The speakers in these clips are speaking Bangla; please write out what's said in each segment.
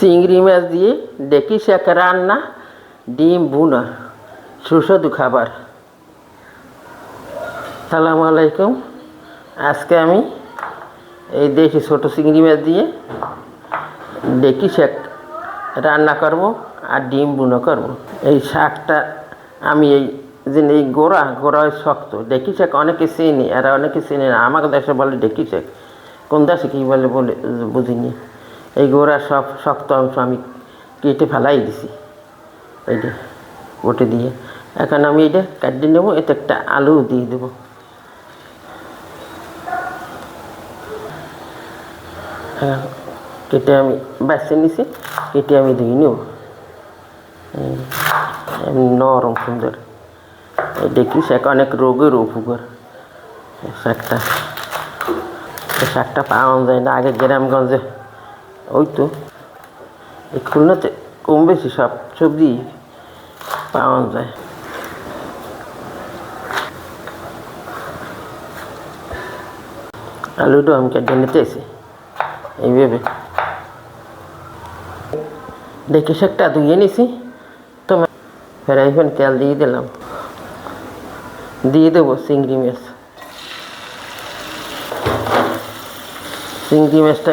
চিংড়ি মাছ দিয়ে ডেকি শাক রান্না, ডিম ভুনা, সুস্বাদু খাবার। সালামু আলাইকুম। আজকে আমি এই দেশি ছোটো চিংড়ি মাছ দিয়ে ডেকি শাক রান্না করব আর ডিম ভুনা করব। এই শাকটা আমি এই গোড়া শক্ত। ডেকি শাক অনেকে চিনি আর অনেকে চিনি না। আমার দেশে বলে ডেকি শাক, কোন দেশে কী বলে বুঝিনি। এই গোড়া সব শক্ত অংশ আমি কেটে ফেলাই দিছি এইটা ওটে দিয়ে। এখন আমি এটা কাটিয়ে নেব, এতে একটা আলু দিয়ে দেবো। কেটে আমি বেছে নিছি, কেটে আমি ধুয়ে নেব। নরম সুন্দর। ডেকি শাক অনেক রোগের উপকার। শাকটা পাওয়া যায় না আগে গ্রামগঞ্জে। ওই তো এই খুলনাতে কম বেশি সব সবজি পাওয়া যায়। আলুটা আমি কেটে নিতেছি এইভাবে। ডেকি শাকটা ধুয়ে নিছি, তো ফ্রাই প্যান তেল দিয়ে দিলাম, দিয়ে দেবো চিংড়ি মাছ। চিংড়ি মাছটা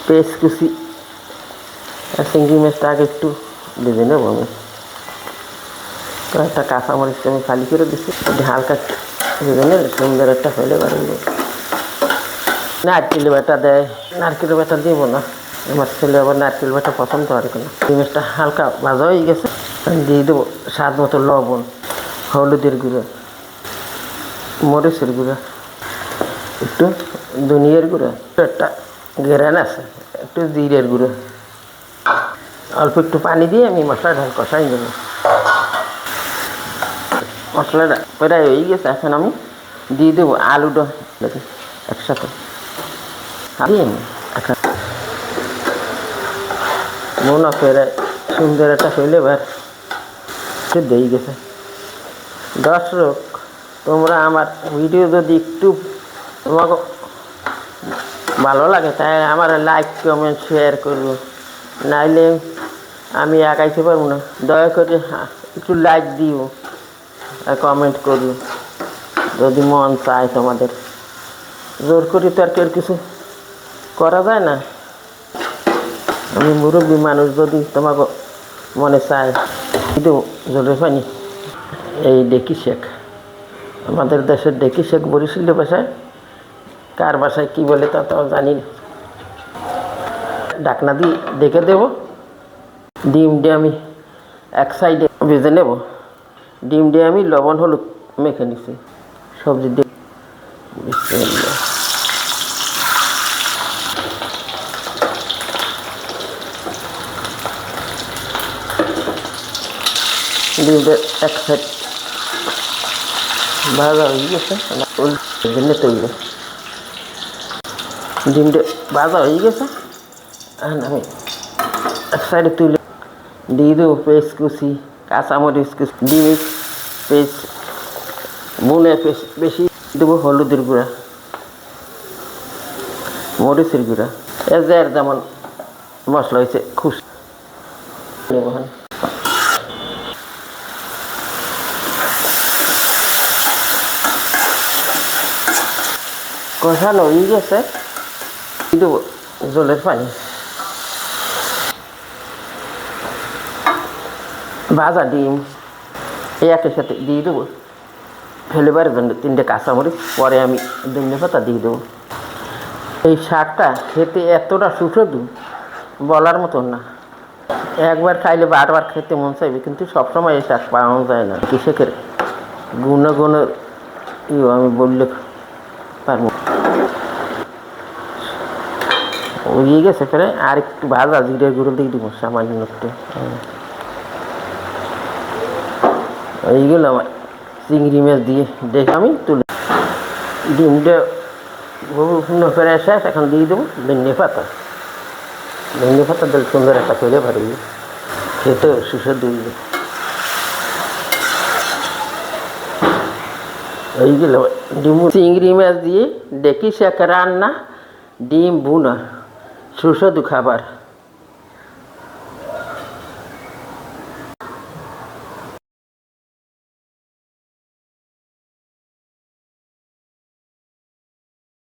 পেঁয়াজ কুচি আর চিংড়ি মাছটা আগে একটু ভেজে নেবো আমি। কয়েকটা কাঁচামরিচ আমি খালি করে দিচ্ছি, হালকা ভেজে নিলে সুন্দর একটা হলে বাড়বে। নারকেল বাটা দেয়, নারকেল বাটা দেবো না, আমার ছেলে আবার নারকেল বাটা পছন্দ করে না। চিংড়ি মাছটা হালকা ভাজা হয়ে গেছে, আমি দিয়ে দেবো স্বাদ মতো লবণ, হলুদের গুঁড়ো, মরিচের গুঁড়ো, একটু ধনিয়ার গুঁড়ো, একটা ঘেরান আছে, একটু জিরের গুঁড়ো, অল্প একটু পানি দিয়ে আমি মশলাটা কষাই নেব। মশলাটা প্রায় হয়ে গেছে, এখন আমি দিয়ে দেবো আলুটা একসাথে দিয়ে মনে করে সুন্দর একটা হইলে এবার দিয়ে গেছে। দর্শক, তোমরা আমার ভিডিও যদি একটু তোমাকে ভালো লাগে তাই আমার লাইক কমেন্ট শেয়ার করবো, নাইলে আমি আগাইতে পারবো না। দয়া করে একটু লাইক দিও আর কমেন্ট করো যদি মন চায়। তোমাদের জোর করি তো আর কেউ কিছু করা যায় না। আমি মুরব্বী মানুষ, যদি তোমাকে মনে চায় কিন্তু জোরে পানি। এই ডেকি শাক, আমাদের দেশের ডেকি শাক বরিশালের ভাষায়, কার বাসায় কী বলে তা তো জানি না। ঢাকনা দিয়ে ডেকে দেবো। ডিম দিয়ে আমি এক সাইডে ভেজে নেব। ডিম দিয়ে আমি লবণ হলুদ মেখে নিছি, সবজি দিয়ে ডিমটা এক সাইড ভাজা হয়ে গেছে, তৈরি ডিমটা ভাজা হয়ে গেছে। আমি এক সাইডে তুলে দিয়ে দেবো পেস্ট কুচি, কাঁচামরিচ কুচি, ডিমের পেস্ট, বুনে পেস্ট বেশি দেবো, হলুদের গুঁড়া, মরিচের গুঁড়া, এর যেমন মশলা হয়েছে খুশি নেব। কষানো হয়ে গেছে, দেবো জলের পানি। ভাজা ডিম একের সাথে দিয়ে দেবো, ফ্লেভারের জন্য 3টে কাঁচামরিচ, পরে আমি ধনিয়া পাতা দিয়ে দেবো। এই শাকটা খেতে এতটা সুস্বাদু বলার মতন না। একবার খাইলে বারবার খেতে মন চাইবে, কিন্তু সবসময় এই শাক পাওয়া যায় না। কৃষকের গুণ আমি বললে পারবো। উড়িয়ে গেছে ফেরে, আর একটু ভাজা জিরের গুঁড়ো দিয়ে দেবো সামান্য একটু। এইগুলো আমার চিংড়ি মাছ দিয়ে দেখে আমি তুলে ডিমটা পূর্ণ করে শেষ। এখন দিয়ে দেবো ধনিয়া পাতা। ধনিয়া পাতা দিলে সুন্দর একটা ফেলে পারি, খেতে সুস্বাদু। এইগুলো ডিম চিংড়ি মাছ দিয়ে ডেকি শাক রান্না, ডিম ভুনা, সুস্বাদু খাবার।